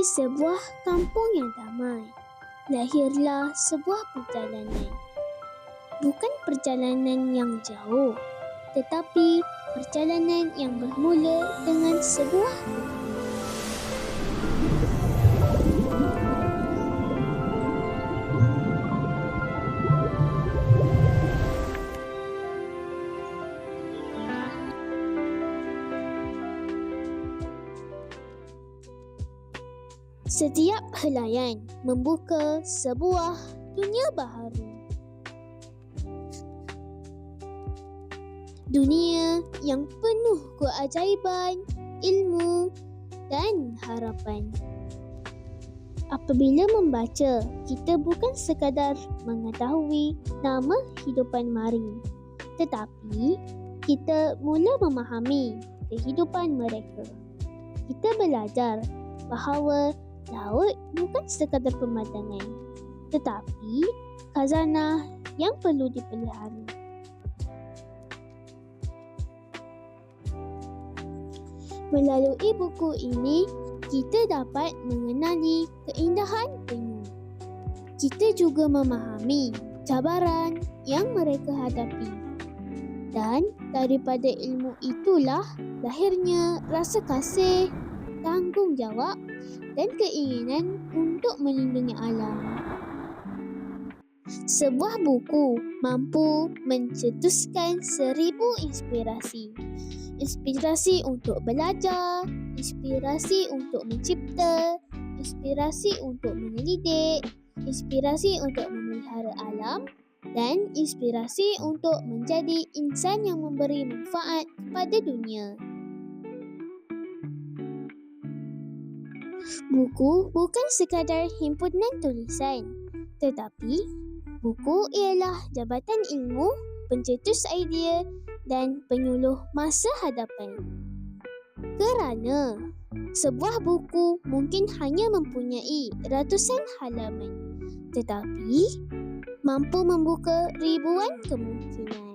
sebuah kampung yang damai, lahirlah sebuah perjalanan. Bukan perjalanan yang jauh, tetapi perjalanan yang bermula dengan sebuah bukit. Setiap helaian membuka sebuah dunia baharu. Dunia yang penuh keajaiban, ilmu dan harapan. Apabila membaca, kita bukan sekadar mengetahui nama hidupan mari, tetapi kita mula memahami kehidupan mereka. Kita belajar bahawa laut bukan sekadar pemandangan, tetapi khazanah yang perlu dipelihara. Melalui buku ini, kita dapat mengenali keindahan penyu. Kita juga memahami cabaran yang mereka hadapi. Dan daripada ilmu itulah lahirnya rasa kasih, tanggungjawab dan keinginan untuk melindungi alam. Sebuah buku mampu mencetuskan 1000 inspirasi. Inspirasi untuk belajar, inspirasi untuk mencipta, inspirasi untuk menyelidik, inspirasi untuk memelihara alam, dan inspirasi untuk menjadi insan yang memberi manfaat kepada dunia. Buku bukan sekadar himpunan tulisan, tetapi buku ialah jabatan ilmu, pencetus idea dan penyuluh masa hadapan. Kerana sebuah buku mungkin hanya mempunyai ratusan halaman, tetapi mampu membuka ribuan kemungkinan.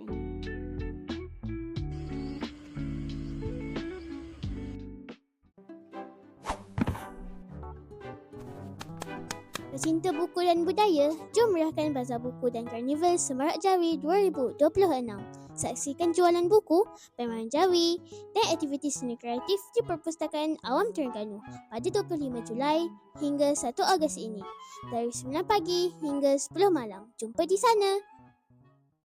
Pecinta buku dan budaya, jom meriahkan Bazar Buku dan Karnival Semarak Jawi 2026. Saksikan jualan buku, pameran Jawi dan aktiviti seni kreatif di Perpustakaan Awam Terengganu pada 25 Julai hingga 1 Ogos ini dari 9 pagi hingga 10 malam. Jumpa di sana.